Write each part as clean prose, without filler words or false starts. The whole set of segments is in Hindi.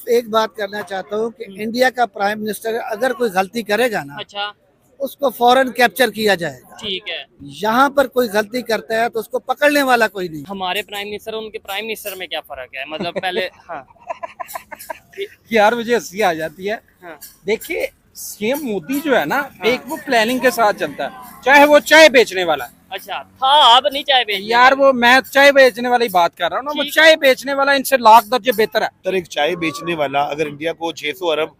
एक बात करना चाहता हूँ कि इंडिया का प्राइम मिनिस्टर अगर कोई गलती करेगा ना, अच्छा, उसको फौरन कैप्चर किया जाएगा। ठीक है। यहाँ पर कोई गलती करता है तो उसको पकड़ने वाला कोई नहीं। हमारे प्राइम मिनिस्टर और उनके प्राइम मिनिस्टर में क्या फर्क है? मतलब पहले हाँ, यार मुझे हंसी आ जाती है। हाँ, देखिए सीएम मोदी जो है ना, हाँ। एक वो प्लानिंग के साथ चलता है, चाहे वो चाय बेचने वाला है। अच्छा था, अब नहीं चाय बेचने यार वाले। वो मैं चाय बेचने वाली बात कर रहा हूँ ना, वो ठीक। चाय बेचने वाला इनसे लाख दर्जे बेहतर है। सर एक चाय बेचने वाला अगर इंडिया को 600 अरब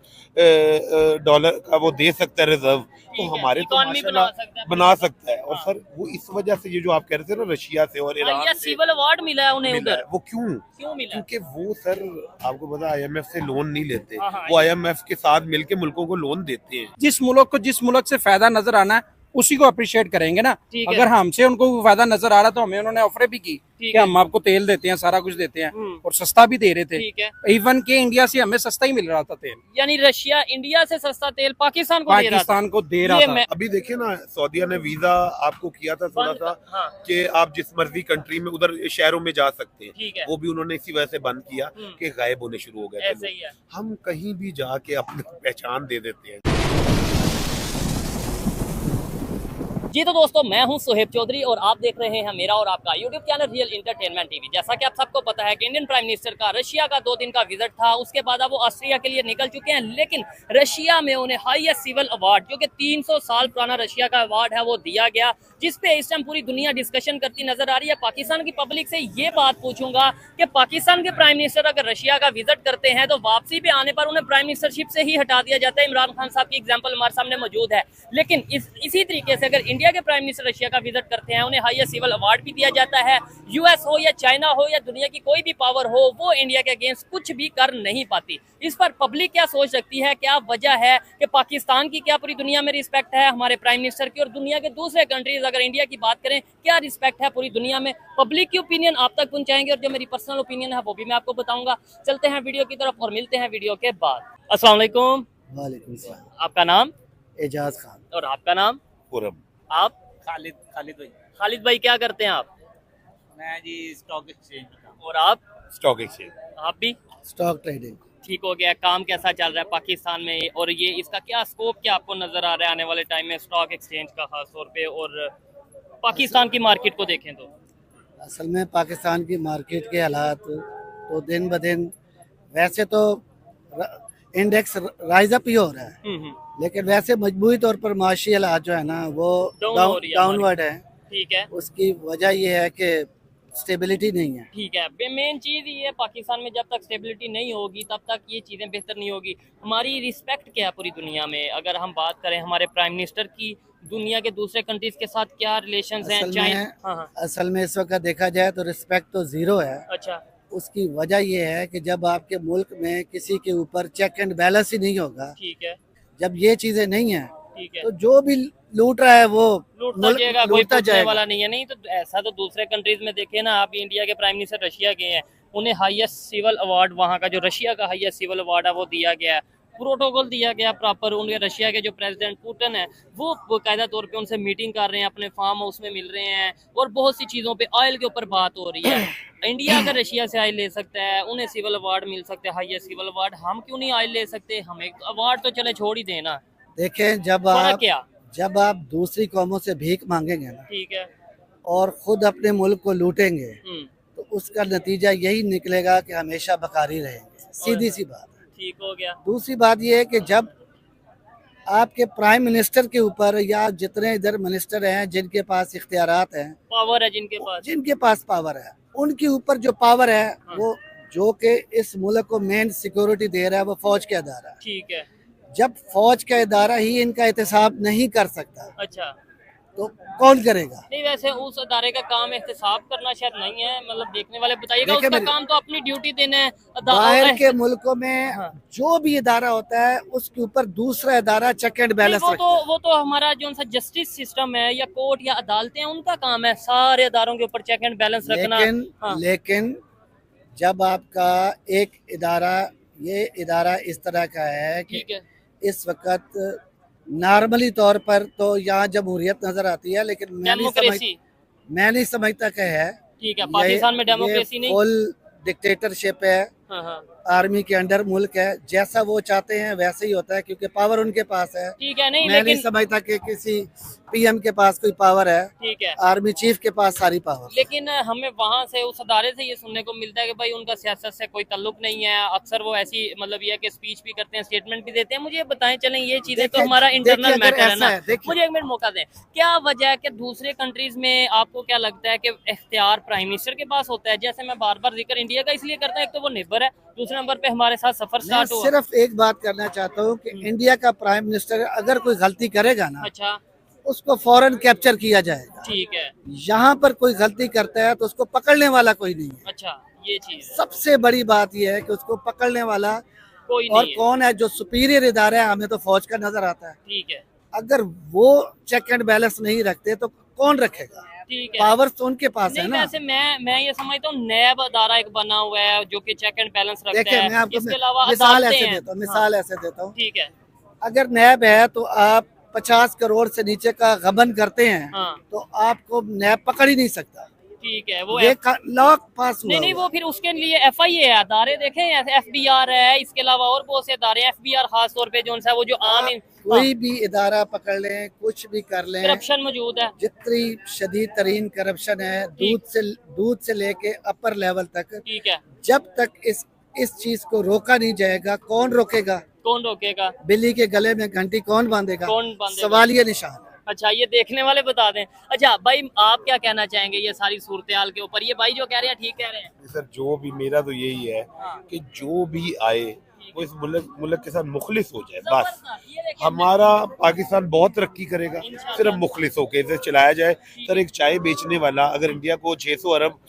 डॉलर का वो दे सकता है रिजर्व, तो ठीक है, हमारे तो इकॉनमी बना माशाल्लाह सकता है। बना सकता है। और हाँ। सर वो इस वजह से ये जो आप कह रहे थे ना, रशिया से और ईरान ये से सिविल अवार्ड मिला है उन्हें मिला है, उधर। वो क्यों? क्यों मिला? क्योंकि वो सर आपको पता आईएमएफ से लोन नहीं लेते, हाँ, हाँ, वो आईएमएफ के साथ मिलके मुल्कों को लोन देते हैं। जिस मुल्क को जिस मुल्क से फायदा नजर आना है उसी को अप्रिशिएट करेंगे ना। ठीक है। अगर हमसे उनको फायदा नजर आ रहा तो हमें उन्होंने ऑफर भी की ठीक कि है। हम आपको तेल देते हैं, सारा कुछ देते हैं हम्म। और सस्ता भी दे रहे थे। ठीक है। इवन के इंडिया से हमें सस्ता ही मिल रहा था तेल, यानी रशिया इंडिया से सस्ता तेल पाकिस्तान को दे रहा था। पाकिस्तान को दे रहा ये था। मैं अभी देखिए ना, सऊदीया ने वीजा आपको किया था थोड़ा बंद सा हाँ, कि आप जिस मर्जी कंट्री में उधर शहरों में जा सकते हैं, ठीक है। वो भी उन्होंने इसी वजह से बंद किया कि गायब होने शुरू हो गए थे ऐसे ही है। लोग। हम कहीं भी जाके अपनी पहचान दे देते हैं। जी तो दोस्तों, मैं हूं सुहेब चौधरी और आप देख रहे हैं मेरा और आपका YouTube channel real entertainment TV. जैसा कि आप सबको पता है कि इंडियन प्राइम मिनिस्टर का रशिया का 2 दिन का विजिट था, उसके बाद अब वो ऑस्ट्रिया के लिए निकल चुके हैं। लेकिन रशिया में उन्हें हाईएस्ट सिविल अवार्ड, जो कि 300 साल पुराना रशिया का अवार्ड है, वो दिया गया, जिस पे इस टाइम पूरी दुनिया डिस्कशन करती नजर आ रही है। पाकिस्तान की पब्लिक से ये बात पूछूंगा कि पाकिस्तान के प्राइम मिनिस्टर अगर रशिया का विजिट करते हैं तो वापसी पे आने पर उन्हें प्राइम मिनिस्टरशिप से ही हटा दिया जाता है। इमरान खान साहब की एग्जाम्पल हमारे सामने मौजूद है। लेकिन इसी तरीके से अगर इंडिया के प्राइम मिनिस्टर रशिया का विजिट करते हैं, उन्हें हाईएस्ट सिविल अवार्ड भी दिया जाता है। यूएस हो या चाइना हो या दुनिया की कोई भी पावर हो, वो इंडिया के अगेंस्ट कुछ भी कर नहीं पाती। इस पर पब्लिक क्या सोच सकती है, क्या वजह है कि पाकिस्तान की क्या पूरी दुनिया में रिस्पेक्ट है हमारे प्राइम मिनिस्टर की, और दुनिया के दूसरे कंट्रीज अगर इंडिया की बात करें क्या रिस्पेक्ट है पूरी दुनिया में? पब्लिक की ओपिनियन आप तक पहुंचाएंगे और जो मेरी पर्सनल ओपिनियन है वो भी मैं आपको बताऊंगा। चलते हैं वीडियो की तरफ और मिलते हैं वीडियो के बाद। अस्सलाम वालेकुम। वालेकुम सलाम। आपका नाम? एजाज खान। और आपका नाम? खुरम। आप? खालिद खालिद भाई। खालिद भाई, क्या करते हैं आप? मैं जी स्टॉक एक्सचेंज का। और आप? Stock exchange. आप भी? Stock trading. ठीक हो गया। काम कैसा चल रहा है पाकिस्तान में, और ये इसका क्या स्कोप क्या आपको नजर आ रहा है आने वाले टाइम में, स्टॉक एक्सचेंज का खास तौर पे, और पाकिस्तान की मार्केट को देखें तो? असल में पाकिस्तान की मार्केट के हालात तो दिन ब दिन वैसे तो इंडेक्स राइज अप ही हो रहा है, लेकिन वैसे मजबूरी तौर पर माशी हालात जो है ना वो डाउन हो रही है डाउनवर्ड है। ठीक है। उसकी वजह ये है कि स्टेबिलिटी नहीं है। ठीक है। मेन चीज ये है, पाकिस्तान में जब तक स्टेबिलिटी नहीं होगी तब तक ये चीजें बेहतर नहीं होगी। हमारी रिस्पेक्ट क्या है पूरी दुनिया में? अगर हम बात करें हमारे प्राइम मिनिस्टर की, दुनिया के दूसरे कंट्रीज के साथ क्या रिलेशंस हैं? चाइना। असल में इस वक्त देखा जाए तो रिस्पेक्ट तो जीरो है। अच्छा। उसकी वजह ये है कि जब आपके मुल्क में किसी के ऊपर चेक एंड बैलेंस ही नहीं होगा, ठीक है। जब ये चीजें नहीं है, ठीक है। तो जो भी लूट रहा है वो लूटता जाएगा, कोई लूटता पूछने जाएगा। वाला नहीं है। नहीं तो ऐसा तो दूसरे कंट्रीज में देखे ना आप, इंडिया के प्राइम मिनिस्टर रशिया के हैं, उन्हें हाईएस्ट सिविल अवार्ड, वहाँ का जो रशिया का हाईएस्ट सिविल अवार्ड है वो दिया गया है, प्रोटोकॉल दिया गया प्रॉपर। उनके रशिया के जो प्रेसिडेंट पुतिन है वो बाकायदा तौर पे उनसे मीटिंग कर रहे हैं, अपने फार्म हाउस में मिल रहे हैं, और बहुत सी चीज़ों पे ऑयल के ऊपर बात हो रही है। इंडिया अगर रशिया से ऑयल ले सकता है, उन्हें सिविल अवार्ड मिल सकते हैं, हाईएस्ट सिविल अवार्ड, हम क्यों नहीं ऑयल ले सकते? हमें अवार्ड तो चले छोड़ ही देना। देखें, जब आप दूसरी कौमों से भीख मांगेंगे ना, ठीक है, और खुद अपने मुल्क को लूटेंगे, हम्म, तो उसका नतीजा यही निकलेगा कि हमेशा बकारी रहेंगे। सीधी सी बात है। ठीक हो गया। दूसरी बात यह है कि जब आपके प्राइम मिनिस्टर के ऊपर या जितने इधर मिनिस्टर हैं जिनके पास इख्तियारात हैं, पावर है जिनके पास पावर है, उनके ऊपर जो पावर है वो जो कि इस मुल्क को मेन सिक्योरिटी दे रहा है वो फौज का इदारा है। ठीक है। जब फौज का इदारा ही इनका एहतसाब नहीं कर सकता अच्छा। तो कौन करेगा? नहीं, वैसे उस अदारे का काम एहतसाब करना शायद नहीं है, मतलब देखने वाले बताइएगा। देखिए उसका मेरे- काम तो अपनी ड्यूटी देना है। बाहर के मुल्कों में हाँ। जो भी इदारा होता है उसके ऊपर दूसरा इदारा चेक एंड बैलेंस वो रखता है। तो हमारा जो सा जस्टिस सिस्टम है या कोर्ट या अदालतें हैं, उनका काम है सारे अदारों के ऊपर चेक एंड बैलेंस रखना। हाँ। लेकिन जब आपका एक इदारा, ये इदारा इस तरह का है कि ठीक है। इस वक्त नॉर्मली तौर पर तो यहाँ जमहूरियत नजर आती है, लेकिन डेमोक्रेसी। मैं नहीं समझता कि है। ठीक है। पाकिस्तान में डेमोक्रेसी नहीं। फुल डिक्टेटरशिप है। हाँ हाँ। आर्मी के अंडर मुल्क है, जैसा वो चाहते हैं वैसे ही होता है, क्योंकि पावर उनके पास है। ठीक है, नहीं मैं नहीं लेकिन समझता कि किसी पीएम के पास कोई पावर है, ठीक है, आर्मी चीफ के पास सारी पावर। लेकिन हमें वहां से उस अदारे से ये सुनने को मिलता है कि भाई उनका सियासत से कोई ताल्लुक नहीं है। अक्सर वो ऐसी मतलब ये है कि स्पीच भी करते हैं, स्टेटमेंट भी देते हैं। मुझे ये बताएं, चलें ये चीजें तो देखिए- हमारा इंटरनल देखिए, अगर मैटर है ऐसा ना। है, देखिए- मुझे एक मिनट मौका दें, क्या वजह है कि दूसरे कंट्रीज में आपको क्या लगता है कि इख्तियार प्राइम मिनिस्टर के पास होता है? जैसे मैं बार बार जिक्र इंडिया का इसलिए करता हूँ, एक तो वो नेबर है, दूसरे नंबर पे हमारे साथ सफर मैं स्टार्ट हुआ। सिर्फ एक बात करना चाहता हूँ कि इंडिया का प्राइम मिनिस्टर अगर कोई गलती करेगा ना, अच्छा, उसको फौरन कैप्चर किया जाएगा। ठीक है, यहाँ पर कोई गलती करता है तो उसको पकड़ने वाला कोई नहीं है। अच्छा, ये चीज है, सबसे बड़ी बात यह है कि उसको पकड़ने वाला कोई और नहीं है। कौन है, जो सुपीरियर इदारा है, हमें तो फौज का नजर आता है। ठीक है, अगर वो चेक एंड बैलेंस नहीं रखते तो कौन रखेगा? ठीक है। पावर तो उनके पास है नहीं, ना। वैसे मैं ये समझता हूँ नैब अदारा एक बना हुआ है जो कि चेक एंड बैलेंस रखता देखिए, है। मैं आपको इसके अलावा मिसाल अदालतें ऐसे हैं। देता हूँ, हाँ, मिसाल ऐसे देता हूँ। ठीक है, अगर नैब है तो आप 50 करोड़ से नीचे का गबन करते हैं हाँ, तो आपको नैब पकड़ ही नहीं सकता। ठीक है। वो ये लॉ पास हुआ नहीं नहीं, हुआ वो फिर उसके लिए FIA है, अदारे देखें, FBI है, इसके अलावा और बहुत से अदारे हैं। FBI खास तौर पे जो सा वो जो आम कोई भी इदारा पकड़ लें, कुछ भी कर लें, करप्शन मौजूद है। जितनी शदीद तरीन करप्शन है, दूध से लेके अपर लेवल तक, ठीक है, जब तक इस चीज को रोका नहीं जाएगा, कौन रोकेगा? कौन रोकेगा? बिल्ली के गले में घंटी कौन बांधेगा? कौन बांधेगा? सवालिया निशान है। अच्छा, ये देखने वाले बता दें। अच्छा भाई, आप क्या कहना चाहेंगे ये सारी सूरत हाल के ऊपर? ये भाई जो कह रहे हैं ठीक कह रहे हैं? सर जो भी, मेरा तो यही है हाँ। कि जो भी आए वो इस मुल्क के साथ मुखलिस हो जाए, बस। जबरदस्त, ये देखिए, हमारा पाकिस्तान बहुत तरक्की करेगा सिर्फ मुखलिस होके इसे चलाया जाए। सर एक चाय बेचने वाला अगर इंडिया को 600 अरब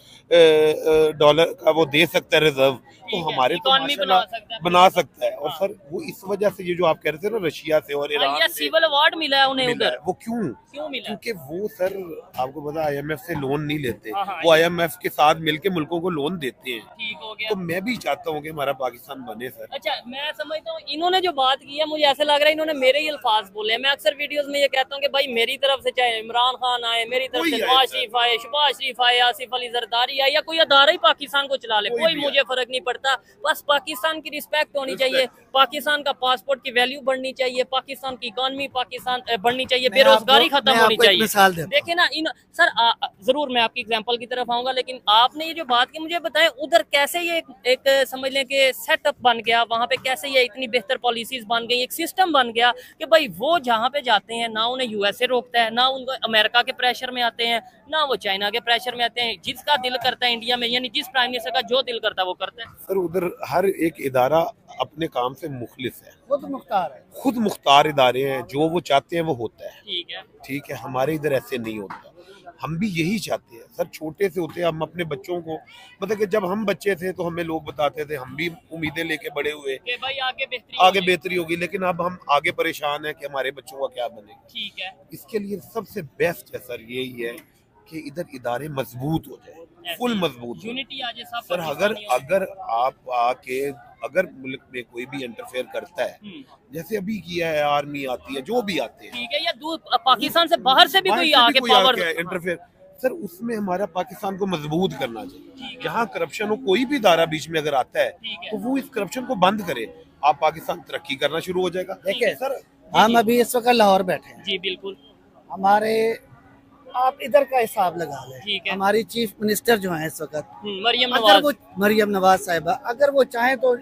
डॉलर का वो दे सकता है रिजर्व, तो ठीक है, हमारे तो इकॉनमी माशाल्लाह बना सकता है। और सर वो इस वजह से, ये जो आप कह रहे थे ना रशिया से और ईरान ये से सिविल अवार्ड मिला है उन्हें मिला है, उधर। वो क्यों क्यों मिला? क्योंकि वो सर आपको पता IMF से लोन नहीं लेते, हाँ, हाँ, वो IMF के साथ मिलके मुल्कों को लोन देते हैं। ठीक हो गया। तो मैं भी चाहता हूँ कि हमारा पाकिस्तान बने सर। अच्छा, मैं समझता हूँ इन्होंने जो बात की है, मुझे ऐसा लग रहा है इन्होंने मेरे ही अल्फाज बोले हैं। मैं अक्सर वीडियोस में ये कहता हूँ कि भाई मेरी तरफ से चाहे इमरान खान आए, मेरी तरफ कोई से आए नवाज सर। शरीफ आए, शहबाज शरीफ आए, आसिफ अली जरदारी आए, या कोई अदारा ही पाकिस्तान को चला ले, कोई कोई भी मुझे फर्क नहीं पड़ता। बस पाकिस्तान की रिस्पेक्ट होनी चाहिए, पाकिस्तान का पासपोर्ट की वैल्यू बढ़नी चाहिए, पाकिस्तान की इकॉनमी पाकिस्तान बढ़नी चाहिए, बेरोजगारी खत्म होनी चाहिए। मिसाल देता देखिए ना, इन सर जरूर मैं आपकी एग्जांपल की तरफ आऊंगा, लेकिन आपने ये जो बात की मुझे बताएं उधर कैसे ये एक समझ लें कि सेटअप बन गया, वहां पे कैसे ये इतनी बेहतर पॉलिसीज बन गई, एक सिस्टम बन गया कि भाई वो जहाँ पे जाते हैं ना उन्हें USA रोकता है, ना उनको अमेरिका के प्रेशर में आते हैं, ना वो चाइना के प्रेशर में आते हैं। जिसका दिल करता है इंडिया में, यानी जिस प्राइम मिनिस्टर का जो दिल करता है वो करता है। सर उधर हर एक इदारा अपने काम से मुखलिस है, खुद मुख्तार है। खुद मुख्तार इदारे हैं, जो वो चाहते हैं वो होता है। ठीक है, ठीक है, हमारे इधर ऐसे नहीं होता। हम भी यही चाहते हैं सर, छोटे से होते हैं हम अपने बच्चों को, मतलब कि जब हम बच्चे थे तो हमें लोग बताते थे, हम भी उम्मीदें लेके बड़े हुए कि भाई आगे बेहतरी आगे होगी। बेहतरी होगी, लेकिन अब हम आगे परेशान हैं कि हमारे बच्चों का क्या बनेगा। ठीक है, इसके लिए सबसे बेस्ट है सर यही है कि इधर इदारे मजबूत हो जाए, फुल मजबूत हो। यूनिटी आ जाए सब सर अगर आप आके अगर मुल्क में कोई भी इंटरफेयर करता है, जैसे अभी किया है, आर्मी आती है, जो भी आते हैं, ठीक है, या पाकिस्तान से बाहर से भी कोई आके पावर इंटरफेयर, सर उसमें हमारा पाकिस्तान को मजबूत करना चाहिए। जहाँ करप्शन हो, कोई भी दायरा बीच में अगर आता है तो वो इस करप्शन को बंद करे, आप पाकिस्तान तरक्की करना शुरू हो जाएगा। देखिए सर हम अभी इस वक्त लाहौर बैठे हैं, जी बिल्कुल, हमारे आप इधर का हिसाब लगा लें। ठीक है। हमारी चीफ मिनिस्टर जो है इस वक्त, मरियम अगर नवाज, वो मरियम नवाज साहिबा, अगर वो चाहें तो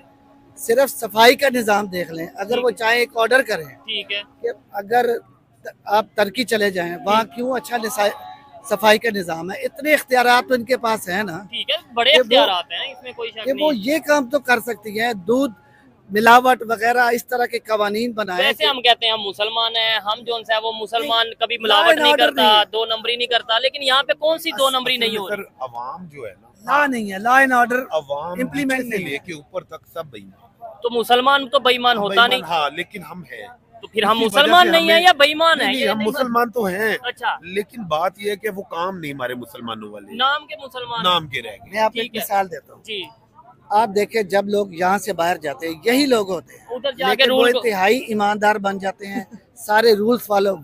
सिर्फ सफाई का निज़ाम देख लें। अगर वो चाहें एक ऑर्डर करें ठीक है, कि अगर आप तुर्की चले जाएं, वहाँ क्यों अच्छा सफाई का निज़ाम है, इतने इख्तियारात तो इनके पास है ना ठीक है, बड़े कि वो- इख्तियारात हैं, इसमें कोई शक कि वो नहीं। ये काम तो कर सकती हैं। दूध मिलावट वगैरह इस तरह के कवानीन बनाए वैसे हम कहते हैं हम मुसलमान हैं, हम जो है वो मुसलमान कभी law मिलावट and नहीं order करता, नहीं। 2 नंबरी नहीं करता, लेकिन यहाँ पे कौन सी 2 नंबरी नहीं हो रही? सर अवाम जो है ना, लॉ नहीं है, law and order Awam implement नीचे से नहीं है। लेके ऊपर तक सब बेईमान। तो मुसलमान तो बेईमान होता नहीं, हाँ, लेकिन हम हैं, तो फिर हम इसी वजह मुसलमान से नहीं है हमें- या बेईमान है? नहीं, ये हम नहीं मुसलमान तो हैं, अच्छा, लेकिन बात यह है कि वो काम नहीं हमारे मुसलमानों वाले, नाम के मुसलमान नाम के रह गए। मैं आपको एक ठीक है। मिसाल देता हूँ। जी, आप देखें, जब लोग यहाँ से बाहर जाते हैं यही लोग होते हैं, उधर जाके लेकिन वो रूल इंतहाई ईमानदार बन जाते हैं, सारे रूल्स फॉलो।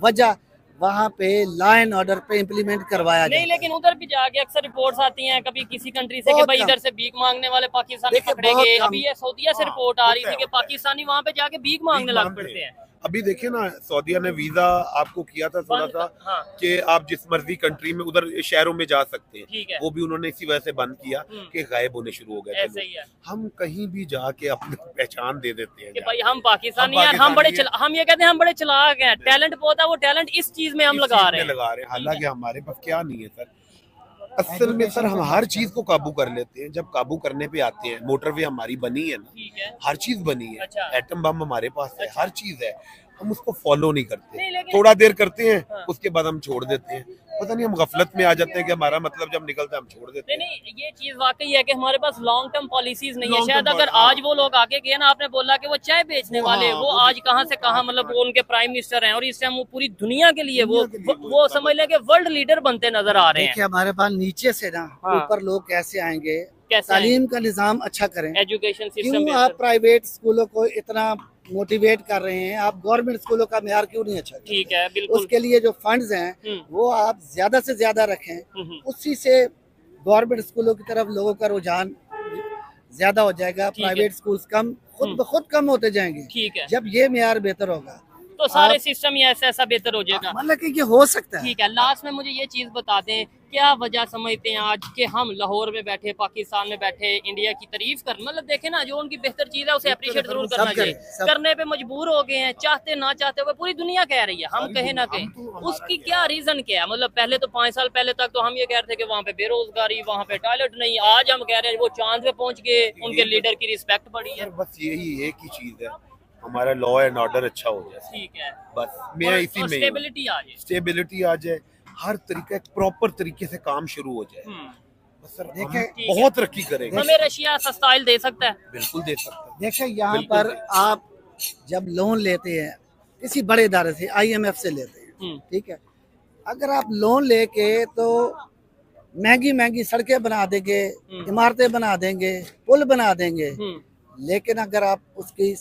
वहाँ पे लॉ एंड ऑर्डर पे इम्प्लीमेंट करवाया नहीं, जाता लेकिन उधर भी जाके अक्सर रिपोर्ट्स आती हैं कभी किसी कंट्री से कि बहुत भाई कम। इधर से भीख मांगने वाले पाकिस्तानी देखिए, पकड़े बहुत गए। कम। अभी ये सऊदीया से रिपोर्ट आ रही होता थी है, कि पाकिस्तानी वहाँ पे जाके भीख मांगने लग पड़ते हैं। अभी देखिए ना, सऊदीया ने वीजा आपको किया था थोड़ा बंद- सा हाँ, कि आप जिस मर्जी कंट्री में उधर शहरों में जा सकते हैं, ठीक है। वो भी उन्होंने इसी वजह से बंद किया कि गायब होने शुरू हो गए थे ऐसे लोग। ही है हम कहीं भी जाके अपनी पहचान दे देते हैं कि जाके। भाई हम पाकिस्तानी हम हैं, हम बड़े पाकिस्तानी हैं। हम ये कहते हैं हम बड़े चालाक हैं, टैलेंट बहुत है, वो टैलेंट इस चीज में हम इस लगा चीज रहे में हैं। लगा रहे हैं, हालांकि हमारे पास क्या नहीं है सर। असल में सर हम हर चीज को काबू कर लेते हैं जब काबू करने पे आते हैं। मोटरवे हमारी बनी है ना, ठीक है। हर चीज बनी है। अच्छा। एटम बम हमारे पास है, हर चीज है। हम उसको फॉलो नहीं करते, नहीं, लेकिन- थोड़ा देर करते हैं, हाँ। उसके बाद हम छोड़ देते हैं। पता नहीं हम गफलत में आ जाते हैं कि हमारा मतलब जब निकलता है हम छोड़ देते नहीं हैं। नहीं, ये चीज वाकई है कि हमारे पास लॉन्ग टर्म पॉलिसीज नहीं है। Long शायद term अगर हाँ। आज वो लोग आगे गए ना, आपने बोला कि वो चाय बेचने वो वाले हाँ, वो वो आज कहाँ से कहाँ, मतलब वो उनके प्राइम मिनिस्टर हैं और इस टाइम वो पूरी दुनिया के लिए वो दुनिया के लिए वो इतना समझ लें कि वर्ल्ड लीडर बनते नजर आ रहे हैं। देखिए हमारे पास नीचे से ना हाँ। ऊपर लोग कैसे आएंगे, कैसे तालीम का निजाम अच्छा करें। एजुकेशन सिस्टम क्यों आप प्राइवेट स्कूलों को इतना मोटिवेट कर रहे हैं, आप गवर्नमेंट स्कूलों का मेयार क्यों नहीं अच्छा करते? ठीक है, बिल्कुल। उसके लिए जो फंड्स हैं हम्म। वो आप ज्यादा से ज्यादा रखें, हम्म। उसी से गवर्नमेंट स्कूलों की तरफ लोगों का रुझान ज्यादा हो जाएगा। ठीक है। प्राइवेट स्कूल्स कम खुद ब खुद कम होते जाएंगे ठीक है, जब ये मेयार बेहतर होगा। तो सारे आप- सिस्टम ही ऐसा ऐसा बेहतर हो जाएगा। मतलब कि ये हो सकता है। ठीक है, लास्ट में मुझे ये चीज बता दें, क्या वजह समझते हैं आज कि हम लाहौर में बैठे, पाकिस्तान में बैठे, इंडिया की तारीफ कर, मतलब देखे ना जो उनकी बेहतर चीज है उसे अप्रिशिएट जरूर सब करना करें, चाहिए। सब। करने पे मजबूर हो गए हैं, चाहते ना चाहते हुए पूरी दुनिया कह रही है, हम कहे ना कहें। उसकी क्या रीजन क्या है? मतलब पहले तो 5 साल पहले तक तो हम ये कह रहे थे कि वहाँ पे बेरोजगारी, वहाँ पे टॉयलेट नहीं, आज हम कह रहे हैं वो चांद पे पहुंच गए, उनके लीडर की रिस्पेक्ट बढ़ी है। सर बस यही एक ही चीज है, हमारा लॉ एंड ऑर्डर अच्छा हो जाए, ठीक है, बस मैं इसी में स्टेबिलिटी आ जाए। स्टेबिलिटी आ जाए, हर तरीके प्रॉपर तरीके से काम शुरू हो जाए। बस सर देखिए, हम ठीक है। बहुत तरक्की करेंगे, हमें रशिया सस्ता ऑयल दे सकता है। बिल्कुल दे सकते हैं। देखिए यहाँ बिल्कुल पर सही। आप जब लोन लेते हैं किसी बड़े इदारे से, IMF से लेते हैं, ठीक है, अगर आप लोन लेके तो महंगी महंगी सड़कें बना देंगे, इमारतें बना देंगे, पुल बना देंगे, लेकिन अगर आप उसकी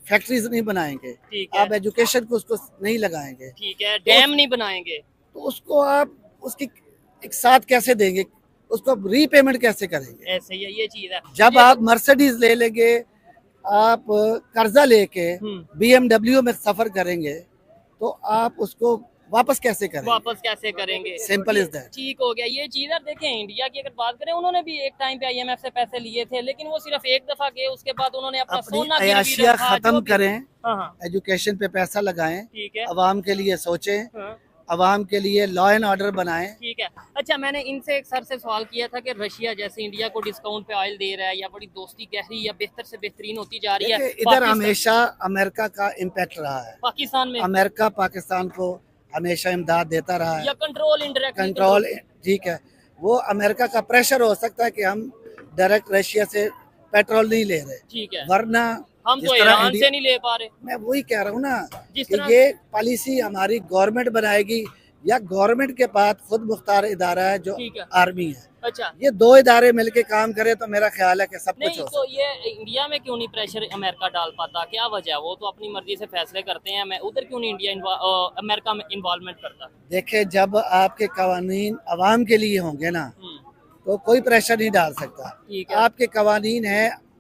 फैक्ट्रीज नहीं बनाएंगे, ठीक है, आप एजुकेशन को उसको नहीं लगाएंगे, ठीक है, डैम नहीं बनाएंगे। तो उसको आप उसकी एक साथ कैसे देंगे, उसको रीपेमेंट कैसे करेंगे? ऐसे ही है, ये चीज है। जब ये- आप मर्सिडीज ले लेंगे, आप कर्जा लेके BMW में सफर करेंगे, तो आप उसको वापस कैसे करेंगे? वापस कैसे करेंगे? Simple is that. ठीक हो गया ये चीज है। देखें इंडिया की अगर बात करें, उन्होंने भी एक टाइम पे IMF से पैसे लिए थे, लेकिन वो सिर्फ एक दफा गए, उसके बाद उन्होंने अपना अपनी सोना गिरवी अयाशिया रखा, जो खत्म भी- करें, हाँ हाँ, एजुकेशन पे पैसा लगाएं, ठीक है, अवाम के लिए सोचें, हाँ, अवाम के लिए लॉ एंड ऑर्डर बनाएं। ठीक है। अच्छा, मैंने इनसे एक सर से सवाल किया था कि रशिया जैसे इंडिया को डिस्काउंट पे ऑयल दे रहा है या बड़ी दोस्ती गहरी या बेहतर से बेहतरीन होती जा रही है, देखिए, इधर पाकिस्तान- हमेशा अमेरिका का इम्पैक्ट रहा है। पाकिस्तान में अमेरिका पाकिस्तान को हमेशा इमदाद देता रहा है, या कंट्रोल इनडायरेक्ट कंट्रोल, ठीक है। वो अमेरिका का प्रेशर हो सकता है कि हम डायरेक्ट रशिया से पेट्रोल नहीं ले रहे, ठीक है, वरना हम जिस तो तरह ईरान इंडिया- से नहीं ले पा रहे। मैं वही कह रहा हूँ ना जिस कि तरह- ये पॉलिसी हमारी गवर्नमेंट बनाएगी या गवर्नमेंट के पास खुद मुख्तार इदारा है जो ठीक है। आर्मी है। अच्छा, ये दो इदारे मिलके काम करे तो मेरा ख्याल है कि सब कुछ नहीं हो तो ये इंडिया में क्यों नहीं प्रेशर अमेरिका डाल पाता? क्या वजह है? वो तो अपनी मर्जी से फैसले करते हैं, मैं उधर क्यों नहीं इंडिया अमेरिका में इन्वॉल्वमेंट करता? देखे, जब आपके कवानीन अवाम के लिए होंगे ना तो कोई प्रेशर नहीं डाल सकता। ठीक है, आपके कवानीन है,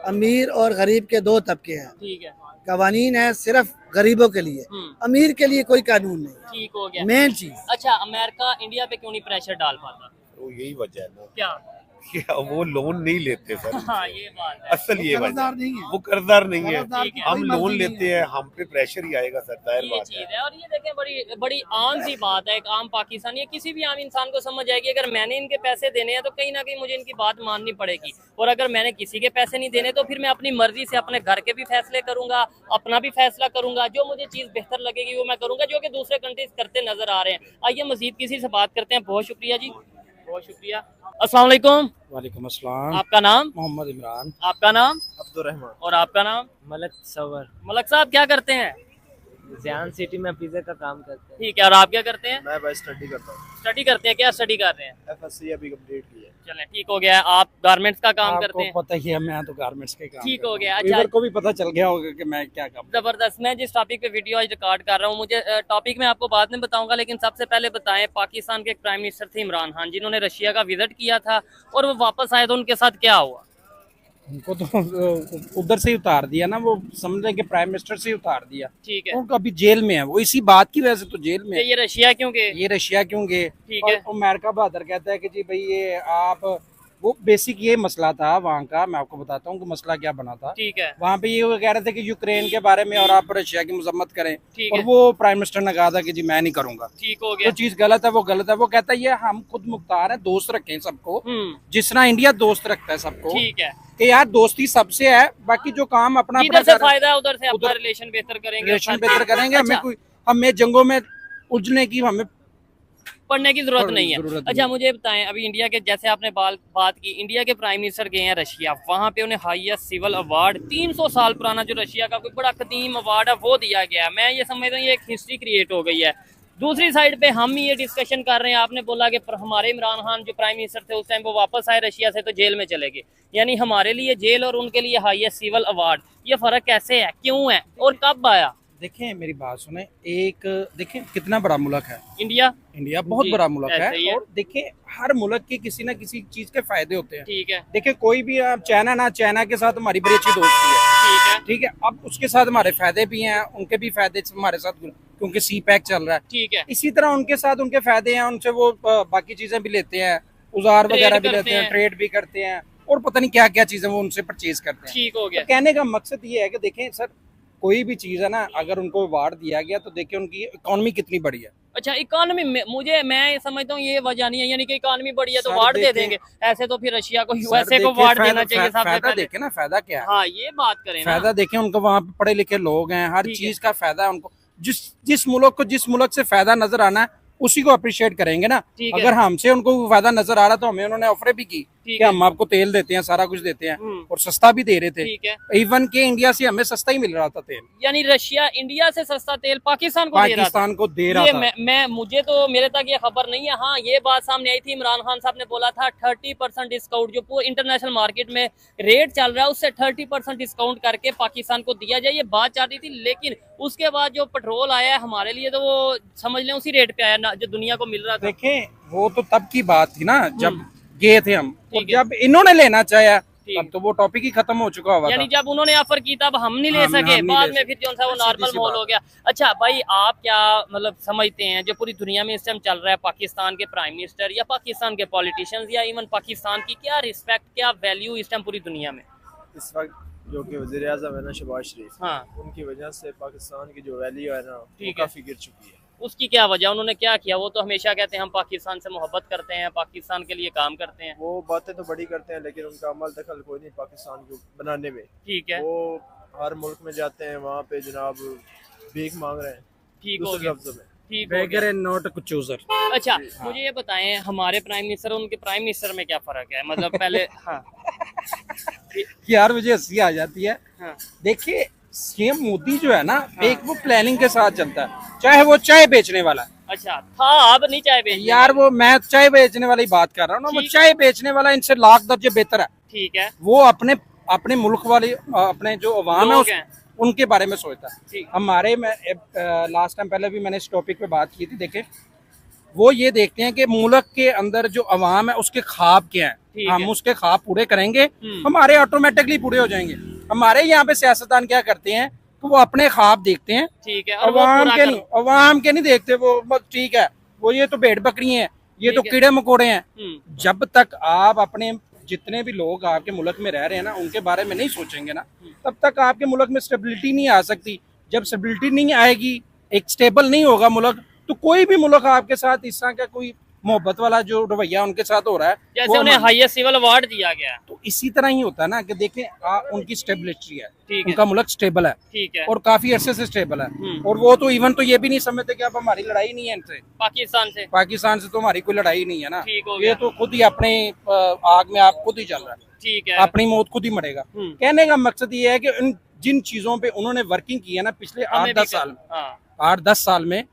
अमीर और गरीब के दो तबके हैं, ठीक है, कवानीन है सिर्फ गरीबों के लिए, अमीर के लिए कोई कानून नहीं। ठीक हो गया। मेन चीज अच्छा, अमेरिका इंडिया पे क्यों नहीं प्रेशर डाल पाता? तो यही वजह है ना क्या? कि वो लोन नहीं लेते सर। हाँ, ये बात है। असल ये वजह कर्जदार नहीं है। वो कर्जदार नहीं है, कर्जदार की हम कोई लोन मर्जी नहीं लेते हैं, हम पे प्रेशर ही आएगा सर, जाहिर ये बात चीज है। है। और ये देखें, बड़ी बड़ी आम सी बात है, एक आम पाकिस्तानी या किसी भी आम इंसान को समझ आएगी, अगर मैंने इनके पैसे देने हैं तो कहीं ना कहीं मुझे इनकी बात माननी पड़ेगी, और अगर मैंने किसी के पैसे नहीं देने तो फिर मैं अपनी मर्जी से अपने घर के भी फैसले करूंगा, अपना भी फैसला करूंगा, जो मुझे चीज बेहतर लगेगी वो मैं करूंगा, जो कि दूसरे कंट्रीज करते नजर आ रहे हैं। आइए मजीद किसी से बात करते हैं। बहुत शुक्रिया जी, बहुत शुक्रिया। अस्सलाम वालेकुम। वालेकुम अस्सलाम। आपका नाम? मोहम्मद इमरान। आपका नाम? अब्दुर्रहमान। और आपका नाम? मलक सवर। मलक साहब क्या करते हैं? ज़ियान सिटी में पिज़्ज़ा का काम करते हैं। ठीक है, और आप क्या करते हैं? मैं बस स्टडी करता हूँ। स्टडी करते हैं, क्या स्टडी कर रहे हैं? FSC अभी कंप्लीट की है। चलें, ठीक हो गया। आप गारमेंट्स का काम करते आपको हैं? पता ही है, मैं तो गारमेंट्स के काम ठीक करता हो हूँ। गया। वीवर अच्छा, को भी पता चल गया होगा कि मैं क्या काम। जबरदस्त। मैं जिस टॉपिक पे वीडियो आज रिकॉर्ड कर रहा हूँ, मुझे टॉपिक में आपको बाद में बताऊंगा, लेकिन सबसे पहले बताएं, पाकिस्तान के एक प्राइम मिनिस्टर थे इमरान खान, जिन्होंने रशिया का विजिट किया था और वो वापस आए तो उनके साथ क्या हुआ? उनको तो उधर से ही उतार दिया ना, वो समझ लें कि प्राइम मिनिस्टर से ही उतार दिया। ठीक है। उनको अभी जेल में है, वो इसी बात की वजह से तो जेल में है। ये रशिया क्यों गए? ये रशिया क्यों गए? ठीक है। और अमेरिका बहादुर कहता है कि जी भाई ये आप, वो बेसिक ये मसला था वहाँ का, मैं आपको बताता हूँ कि मसला क्या बना था। ठीक है। वहाँ पे ये कह रहे थे कि यूक्रेन के बारे में और आप रशिया की मजम्मत करें, ठीक और है। वो प्राइम मिनिस्टर ने कहा था कि जी मैं नहीं करूंगा। ठीक हो जो गया। चीज गलत है वो गलत है। वो कहता है ये हम खुद मुख्तार हैं, दोस्त रखें सबको, जिस तरह इंडिया दोस्त रखता है सबको, ठीक है। कि यार दोस्ती सबसे है, बाकी जो काम अपना जिधर से फायदा है उधर से अपना उधर रिलेशन बेहतर करेंगे, रिलेशन बेहतर करेंगे। अच्छा, हमें जंगों में उलझने की हमें पढ़ने की जरूरत नहीं है। जरूरत अच्छा, नहीं। मुझे बताएं, अभी इंडिया के, जैसे आपने बात की, इंडिया के प्राइम मिनिस्टर गए हैं रशिया, वहां पे उन्हें हाईएस्ट सिविल अवार्ड 300 साल पुराना जो रशिया का कोई बड़ा कदीम अवार्ड है वो दिया गया है। मैं ये समझता हूँ ये एक हिस्ट्री क्रिएट हो गई है। दूसरी साइड पे हम ये डिस्कशन कर रहे हैं, आपने बोला कि हमारे इमरान खान जो प्राइम मिनिस्टर थे उस टाइम वो वापस आए रशिया से तो जेल में चले गए, यानी हमारे लिए जेल और उनके लिए हाईएस्ट सिविल अवार्ड, ये फर्क कैसे है, क्यों है और कब आया? देखें मेरी बात सुने, एक देखें कितना बड़ा मुल्क है इंडिया। इंडिया, बहुत जी, बड़ा मुल्क ऐसे ही है। है। और देखें हर मुल्क के किसी ना किसी चीज के फायदे होते हैं। ठीक है। देखें कोई भी, आप चाइना के साथ हमारी बड़ी अच्छी दोस्ती है, ठीक है। ठीक है। अब उसके साथ हमारे फायदे भी हैं, उनके भी फायदे हमारे साथ, क्योंकि सी पैक चल रहा है। ठीक है। इसी तरह उनके साथ उनके फायदे हैं, उनसे वो बाकी चीजें भी लेते हैं, उजार वगैरह भी लेते हैं, ट्रेड भी करते हैं, और पता नहीं क्या क्या चीजें वो उनसे परचेज करते हैं। ठीक हो गया। तो कहने का मकसद ये है कि देखें सर, कोई भी चीज है ना, अगर उनको अवार्ड दिया गया तो देखिए उनकी इकोनॉमी कितनी बड़ी है। अच्छा, इकोनॉमी में मैं समझता हूँ ये वजह नहीं है, यानी कि इकोनॉमी बढ़ी है तो सर अवार्ड दे देखें- देंगे, ऐसे तो फिर रशिया को सर यूएसए को देखिए, अवार्ड देना चाहिए सबसे फायदा पहले। देखे ना, फायदा क्या है। हाँ, ये बात करें ना। फायदा देखें, उनको वहाँ पे पढ़े लिखे लोग हैं, हर ठीक है। चीज का फायदा है उनको। जिस मुल्क से फायदा नजर आना है उसी को अप्रिशिएट करेंगे ना। ठीक है। अगर हमसे उनको फायदा नजर आ रहा तो हमें उन्होंने ऑफर भी की ठीक कि है। हम आपको तेल देते हैं, सारा कुछ देते हैं, हम्म। और सस्ता भी दे रहे थे। ठीक है। इवन के इंडिया से हमें सस्ता ही मिल रहा था तेल, यानी रशिया इंडिया से सस्ता तेल पाकिस्तान को दे रहा था। पाकिस्तान को दे रहा ये था। मैं मुझे तो, मेरे तक ये खबर नहीं है। हाँ, ये बात सामने आई थी, इमरान खान साहब ने बोला था 30% डिस्काउंट जो पूरे इंटरनेशनल मार्केट में रेट चल रहा है उससे 30% डिस्काउंट करके पाकिस्तान को दिया जाए, ये बात चल रही थी। लेकिन उसके बाद जो पेट्रोल आया है हमारे लिए तो वो समझ लें उसी रेट पे आया ना जो दुनिया को मिल रहा था। देखें वो तो तब की बात थी ना जब गए थे हम, और ठीक है। जब इन्होंने लेना चाहा ठीक। तब तो वो टॉपिक ही खत्म हो चुका हुआ था। यानी जब उन्होंने ऑफर की तब हम नहीं ले हम सके, नहीं बाद ले में सके। फिर जो सा वो सीधी नॉर्मल सी माहौल बात। हो गया। अच्छा भाई, आप क्या मतलब समझते हैं जो पूरी दुनिया में इस टाइम चल रहा है, पाकिस्तान के प्राइम मिनिस्टर या पाकिस्तान के पॉलिटिशियंस या इवन पाकिस्तान की क्या रिस्पेक्ट, क्या वैल्यू इस टाइम पूरी दुनिया में? इस वक्त जो कि वज़ीर आज़म है ना शहबाज शरीफ, हाँ, उनकी वजह से पाकिस्तान की जो वैल्यू है ना वो ठीक है। काफ़ी गिर चुकी है। उसकी क्या वजह, उन्होंने क्या किया? वो तो हमेशा कहते हैं हम पाकिस्तान से मोहब्बत करते हैं, पाकिस्तान के लिए काम करते हैं। वो बातें तो बड़ी करते हैं लेकिन उनका अमल दखल कोई नहीं पाकिस्तान को बनाने में। ठीक है। वो हर मुल्क में जाते हैं, वहाँ पे जनाब भीख मांग रहे हैं ठीक हो दूसरे गया। लफ्ज़ों में। ठीक हो बेगर गया। And not a chooser. अच्छा, मुझे ये बताएं, हमारे प्राइम मिनिस्टर और उनके प्राइम मिनिस्टर में क्या फर्क है? मतलब पहले हाँ यार मुझे हंसी आ जाती है। हाँ देखिए सीएम मोदी जो है ना, एक वो प्लानिंग के साथ चलता है, चाहे वो चाय बेचने वाला है। अच्छा था, अब नहीं चाहे बेचने यार वाले। वो मैं चाय बेचने वाली बात कर रहा हूँ ना, वो ठीक। चाय बेचने वाला इनसे लाख दर्जे बेहतर है। ठीक है। वो अपने अपने मुल्क वाले, अपने जो अवाम है लोग हैं। उनके बारे में सोचता है। ठीक। हमारे में लास्ट टाइम पहले भी मैंने इस टॉपिक पे बात की थी। देखें वो ये देखते हैं कि मुल्क के अंदर जो अवाम है उसके ख्वाब क्या ठीक है, हम है। उसके ख्वाब पूरे करेंगे, हमारे ऑटोमेटिकली पूरे हो जाएंगे। हमारे यहाँ पे सियासतदान क्या करते हैं कि वो अपने ख्वाब देखते हैं, ठीक है। और वो अवाम पूरा के कर- नहीं, अवाम के नहीं देखते। वो बस ठीक है, वो ये तो भेड़ बकरी हैं, ये तो ठीक है। कीड़े मकोड़े हैं। हम्म। जब तक आप अपने जितने भी लोग आपके मुल्क में रह रहे हैं ना उनके बारे में नहीं सोचेंगे ना, तब तक आपके मुल्क में स्टेबिलिटी नहीं आ सकती। जब स्टेबिलिटी नहीं आएगी, एक स्टेबल नहीं होगा मुल्क, तो कोई भी मुल्क आपके साथ इस तरह का कोई मोहब्बत वाला जो रवैया उनके साथ हो रहा है जैसे वो उन्हें हमारे- हाईएस्ट सिविल अवार्ड दिया गया है। तो इसी तरह ही होता है ना कि देखें उनकी स्टेबिलिटी है, ठीक है। उनका मुल्क स्टेबल है ठीक है। और काफी अरसे से स्टेबल है। और वो तो इवन तो ये भी नहीं समझते कि अब हमारी लड़ाई नहीं है इनसे, पाकिस्तान से। पाकिस्तान से तो हमारी कोई लड़ाई नहीं है ना। ठीक हो ये गया। तो खुद ही अपने आग में आप खुद ही चल रहा है, ठीक है। अपनी मौत खुद ही मरेगा। कहने का मकसद ये है कि जिन चीजों पे उन्होंने वर्किंग की है ना पिछले हमें भी 8-10 साल, हाँ 8-10 साल में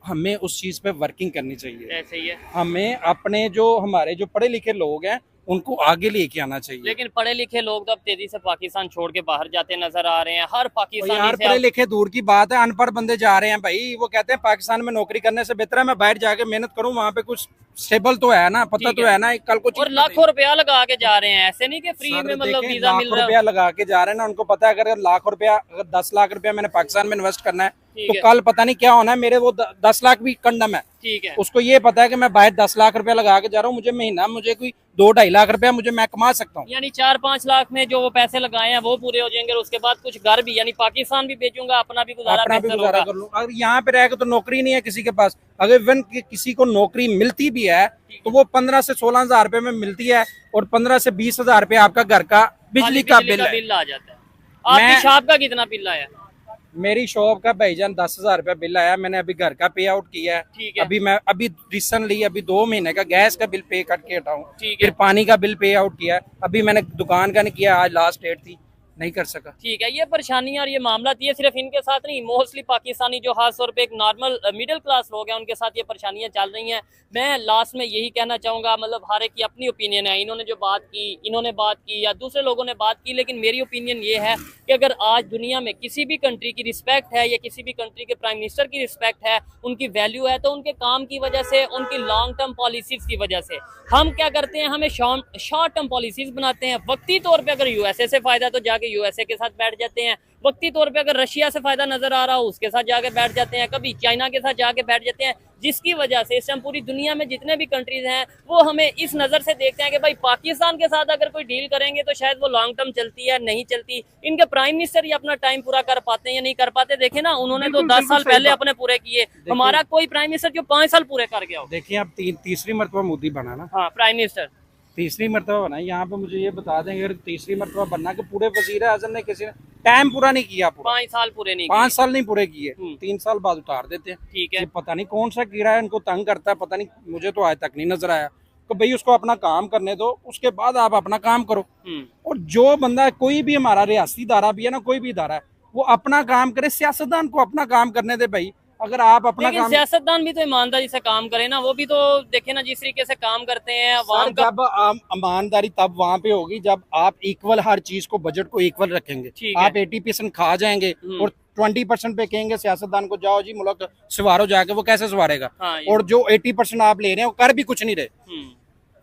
हमें उस चीज पे वर्किंग करनी चाहिए। ऐसे ही है। हमें अपने जो हमारे जो पढ़े लिखे लोग हैं उनको आगे लेके आना चाहिए। लेकिन पढ़े लिखे लोग तो अब तेजी से पाकिस्तान छोड़ के बाहर जाते नजर आ रहे हैं। हर और पाकिस्तानी यार से पढ़े अब लिखे दूर की बात है, अनपढ़ बंदे जा रहे हैं भाई। वो कहते हैं पाकिस्तान में नौकरी करने से बेहतर है मैं बाहर जाके मेहनत करूं, वहाँ पे कुछ स्टेबल तो है ना, पता ठीक तो है ना कल को और लाखों रुपया लगा के जा रहे हैं। ऐसे नहीं कि फ्री में मतलब वीजा मिल लाख रहा रुपया है। लगा के जा रहे हैं ना, उनको पता है अगर लाख रुपया, अगर 10 लाख रुपया मैंने पाकिस्तान में इन्वेस्ट करना है ठीक तो है। कल पता नहीं क्या होना है, मेरे वो 10 लाख भी कंडम है। ठीक है। उसको ये पता है कि मैं बाहर 10 लाख रुपया लगा के जा रहा हूँ, मुझे महीना मुझे कोई 2-2.5 लाख रुपया मुझे मैं कमा सकता हूँ। यानी 4-5 लाख में जो वो पैसे लगाए हैं वो पूरे हो जाएंगे और उसके बाद कुछ घर भी, यानी पाकिस्तान भी बेचूंगा, अपना भी गुजारा अपना भी बेहतर गुजारा होगा। कर लूँ। अगर यहाँ पे रह के तो नौकरी नहीं है किसी के पास, अगर इवन किसी को नौकरी मिलती भी है तो वो 15 से 16 हजार रुपए में मिलती है और 15 से 20 हजार रुपए आपका घर का बिजली का बिल है। बिल आ जाता है। आपकी शॉप का कितना बिल आया? मेरी शॉप का भाईजान 10 हजार रुपया बिल आया। मैंने अभी घर का पे आउट किया ठीक है। है। अभी मैं अभी रिसेंटली अभी 2 महीने का गैस का बिल पे करके हटाऊं, ठीक फिर है। पानी का बिल पे आउट किया। अभी मैंने दुकान का नहीं किया, आज लास्ट डेट थी, नहीं कर सका। ठीक है। ये परेशानियां और ये मामला ये सिर्फ इनके साथ नहीं, मोस्टली पाकिस्तानी जो खास तौर पे एक नॉर्मल मिडिल क्लास लोग हैं उनके साथ ये परेशानियां चल रही हैं। मैं लास्ट में यही कहना चाहूँगा, मतलब हर एक की अपनी ओपिनियन है। इन्होंने जो बात की, इन्होंने बात की या दूसरे लोगों ने बात की, लेकिन मेरी ओपिनियन ये है कि अगर आज दुनिया में किसी भी कंट्री की रिस्पेक्ट है या किसी भी कंट्री के प्राइम मिनिस्टर की रिस्पेक्ट है, उनकी वैल्यू है, तो उनके काम की वजह से, उनकी लॉन्ग टर्म पॉलिसीज की वजह से। हम क्या करते हैं, हमें शॉर्ट टर्म पॉलिसीज बनाते हैं। वक्ती तौर पर अगर यूएसए से फायदा तो जाके यूएसए के साथ बैठ जाते हैं, वक्ती तौर पे अगर रशिया से फायदा नजर आ रहा हो उसके साथ जाके बैठ जाते हैं, कभी चाइना के साथ जाके बैठ जाते हैं, जिसकी वजह से इस टाइम पूरी दुनिया में जितने भी कंट्रीज हैं वो हमें इस नजर से देखते हैं कि भाई पाकिस्तान के साथ अगर कोई डील करेंगे तो शायद वो लॉन्ग टर्म चलती है, नहीं चलती। इनके प्राइम मिनिस्टर ही अपना टाइम पूरा कर पाते हैं या नहीं कर पाते। देखे ना, उन्होंने तो 10 साल पहले अपने पूरे किए। हमारा कोई प्राइम मिनिस्टर जो 5 साल पूरे कर गया हो। देखिए अब तीसरी मरतबा मोदी बना ना, हाँ, प्राइम मिनिस्टर तीसरी मरतबा बना। यहाँ पे मुझे ये बता देंगे अगर तीसरी मरतबा बनना कि पूरे वजीर आजम ने किसी ने टाइम पूरा नहीं किया, 5 साल पूरे नहीं 5 साल नहीं पूरे किए, हम्म। 3 साल बाद उतार देते हैं। ठीक है। ये पता नहीं कौन सा कीड़ा है इनको तंग करता है, पता नहीं, मुझे तो आज तक नहीं नजर आया। तो भाई उसको अपना काम करने दो, उसके बाद आप अपना काम करो। और जो बंदा, कोई भी हमारा रियासती इदारा भी है ना, कोई भी इदारा है, वो अपना काम करे, सियासतदान को अपना काम करने दे भाई। अगर आप अपना लेकिन काम, सियासतदान भी तो ईमानदारी से काम करे ना, वो भी तो देखे ना जिस तरीके से काम करते हैं। सर, जब ईमानदारी तब वहाँ पे होगी जब आप इक्वल हर चीज को, बजट को इक्वल रखेंगे। ठीक है। आप 80% खा जाएंगे और 20% पे कहेंगे सियासतदान को जाओ जी मुल्क सवारो जाके, वो कैसे सवारेगा? हाँ, और जो 80% आप ले रहे हैं वो कर भी कुछ नहीं रहे। हम्म।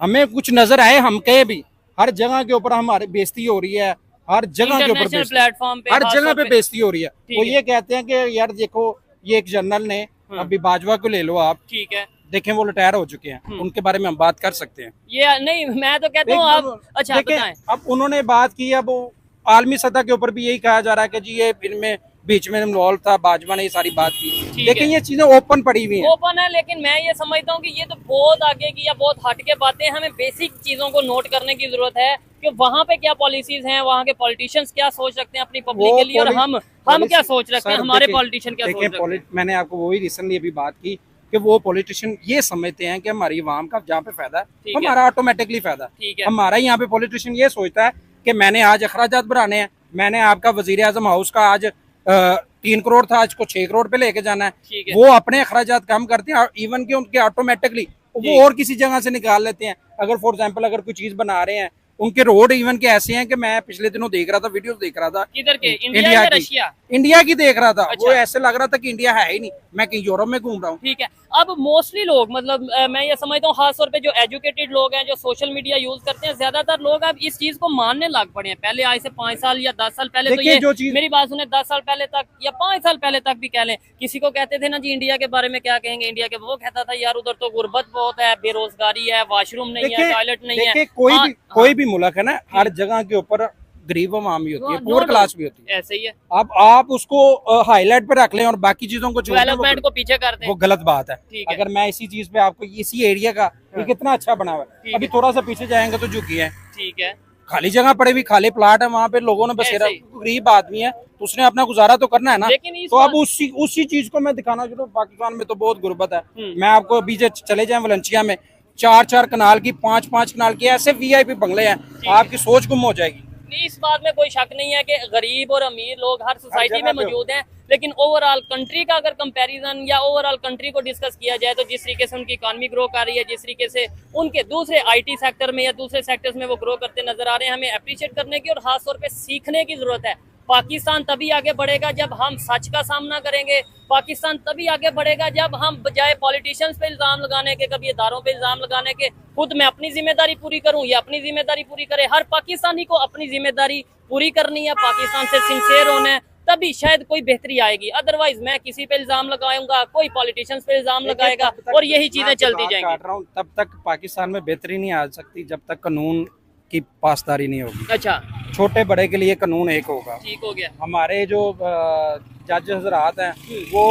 हमें कुछ नजर आए, हम कहे भी, हर जगह के ऊपर हमारी बेइज्जती हो रही है, हर जगह के ऊपर इंटरनेशनल प्लेटफॉर्म पे हर खास जगह तौर पे बेइज्जती हो रही है। ठीक वो है। ये कहते हैं कि यार देखो, ये एक जनरल ने, अभी बाजवा को ले लो आप, ठीक है। देखें वो रिटायर हो चुके हैं, उनके बारे में हम बात कर सकते हैं। ये नहीं, मैं तो कहता हूँ आप अच्छा देखें, बताएं। अब उन्होंने बात की, अब आलमी सतह के ऊपर भी यही कहा जा रहा है कि जी ये इनमें बीच में इन्वॉल्व था, बाजवा ने ये सारी बात की। लेकिन ये चीजें ओपन पड़ी हुई हैं। ओपन है, लेकिन मैं ये समझता हूँ कि ये तो बहुत आगे की या बहुत हट के बातें। हमें बेसिक चीजों को नोट करने की जरूरत है कि वहाँ पे क्या पॉलिसीज हैं, वहाँ के पॉलिटिशियंस क्या सोच रखते हैं अपनी पब्लिक के लिए, और हम क्या सोच रखते हैं, हमारे पॉलिटिशियन क्या सोच रखते हैं। मैंने आपको वही रिसेंटली अभी बात की कि वो पॉलिटिशियन ये समझते हैं कि हमारी आवाम का जहाँ पे फायदा है हमारा ऑटोमेटिकली फायदा ठीक है। हमारा यहाँ पे पॉलिटिशियन ये सोचता है कि मैंने आज अखराजात बढ़ाने हैं, मैंने आपका वजीर आजम हाउस का आज 3 करोड़ था, आज को 6 करोड़ पे लेके जाना है। वो अपने अखराजात कम करते हैं, इवन के उनके ऑटोमेटिकली वो और किसी जगह से निकाल लेते हैं। अगर फॉर एग्जाम्पल अगर कोई चीज बना रहे हैं, उनके रोड इवन के ऐसे हैं कि मैं पिछले दिनों देख रहा था, वीडियोस देख रहा था, किधर के, इंडिया या रशिया? इंडिया की देख रहा था। अच्छा। वो ऐसे लग रहा था कि इंडिया है ही नहीं, मैं कहीं यूरोप में घूम रहा हूँ। ठीक है। अब मोस्टली लोग, मतलब मैं ये समझता हूँ खास तौर पे जो एजुकेटेड लोग हैं, जो सोशल मीडिया यूज करते हैं, ज्यादातर लोग अब इस चीज को मानने लग पड़े हैं। पहले आज से 5 साल या 10 साल पहले तो ये जो चीज, मेरी बात सुने, 10 साल पहले तक या 5 साल पहले तक भी कह लें, किसी को कहते थे ना जी इंडिया के बारे में क्या कहेंगे, इंडिया के, वो कहता था यार उधर तो गुर्बत बहुत है, बेरोजगारी है, वॉशरूम नहीं है, टॉयलेट नहीं है। कोई भी मुल्क है ना, हर जगह के ऊपर गरीब आवाम भी होती है, पुअर क्लास भी होती है, ऐसे ही है। अब आप उसको हाईलाइट पे रख लें और बाकी चीजों को डेवलपमेंट को पीछे कर दें, वो गलत बात है। ठीक है। अगर मैं इसी चीज पे आपको, इसी एरिया का ये कितना अच्छा बना हुआ है, अभी थोड़ा सा पीछे जाएंगे तो झुकी है, ठीक है, खाली जगह पड़े हुई, खाली प्लाट है, वहाँ पे लोगों ने बसेरा, गरीब आदमी है तो उसने अपना गुजारा तो करना है ना। तो अब उसी चीज को मैं दिखाना चाहता हूँ। पाकिस्तान में तो बहुत गुर्बत है। मैं आपको अभी चले जाए वलेंसिया में 4-4 कनाल की, 5-5 कनाल की ऐसे VIP बंगले हैं, आपकी सोच गुम हो जाएगी। इस बात में कोई शक नहीं है कि गरीब और अमीर लोग हर सोसाइटी में मौजूद हैं, लेकिन ओवरऑल कंट्री का अगर कंपैरिजन या ओवरऑल कंट्री को डिस्कस किया जाए तो जिस तरीके से उनकी इकॉनमी ग्रो कर रही है, जिस तरीके से उनके दूसरे आईटी सेक्टर में या दूसरे सेक्टर्स में वो ग्रो करते नजर आ रहे हैं, हमें अप्रिशिएट करने की और खास तौर पे सीखने की जरूरत है। पाकिस्तान तभी आगे बढ़ेगा जब हम सच का सामना करेंगे। पाकिस्तान तभी आगे बढ़ेगा जब हम बजाय पॉलिटिशियंस पे इल्जाम लगाने के, कभी इदारों पे इल्जाम लगाने के, खुद मैं अपनी जिम्मेदारी पूरी करूं या अपनी जिम्मेदारी पूरी करे। हर पाकिस्तानी को अपनी जिम्मेदारी पूरी करनी है, पाकिस्तान से सिंसियर होना है, तभी शायद कोई बेहतरी आएगी। अदरवाइज मैं किसी पे इल्जाम लगाऊंगा, कोई पॉलिटिशियंस पे इल्जाम लगाएगा और यही चीजें चलती जाएंगी। तब तक पाकिस्तान में बेहतरी नहीं आ सकती जब तक कानून की पासदारी नहीं होगी। अच्छा, छोटे बड़े के लिए कानून एक होगा। ठीक हो गया। हमारे जो जज हजरात हैं वो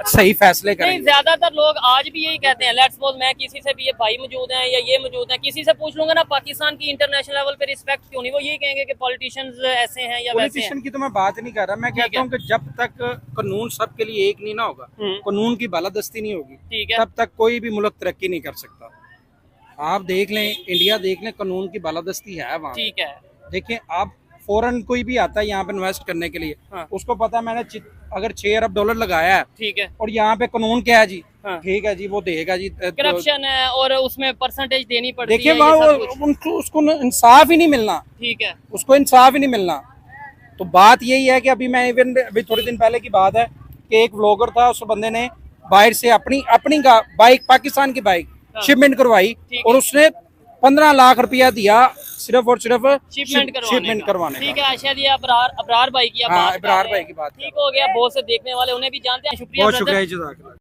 सही फैसले नहीं, करेंगे। ज्यादातर लोग आज भी यही कहते हैं। लेट्स सपोज मैं किसी से भी, ये भाई मौजूद हैं या ये मौजूद हैं, किसी से पूछ लूंगा ना पाकिस्तान की इंटरनेशनल लेवल पे रिस्पेक्ट क्यों नहीं, वो यही कहेंगे कि पॉलिटिशियंस ऐसे हैं या वैसे हैं। पॉलिटिशियन की तो मैं बात नहीं कर रहा, मैं कहता हूँ कि जब तक कानून सबके लिए एक नहीं ना होगा, कानून की बालादस्ती नहीं होगी, ठीक है, तब तक कोई भी मुल्क तरक्की नहीं कर सकता। आप देख लें, इंडिया देख लें, कानून की बालादस्ती है वहाँ। ठीक है। देखिए, आप फॉरेन कोई भी आता है यहाँ पे इन्वेस्ट करने के लिए, हाँ। उसको पता है मैंने अगर 6 अरब डॉलर लगाया है, ठीक है, और यहाँ पे कानून क्या है जी, हाँ। ठीक है जी, वो देगा जी, करप्शन है और उसमें परसेंटेज देनी पड़ती है। देखिए ये वहाँ सब कुछ। उनको उसको इंसाफ ही नहीं मिलना, ठीक है, उसको इंसाफ ही नहीं मिलना। तो बात यही है कि अभी थोड़े दिन पहले की बात है कि एक व्लॉगर था, उस बंदे ने बाहर से अपनी बाइक, पाकिस्तान की बाइक शिपमेंट करवाई और उसने 15 लाख रुपया दिया सिर्फ और सिर्फ शिपमेंट करवाने का। ठीक है, शायद ये अबरार भाई की आप बात कर अबरार रहे भाई हैं। की बात। ठीक हो गया, बहुत से देखने वाले उन्हें भी जानते हैं। शुक्रिया बहुत ब्रदर। शुक्रिया।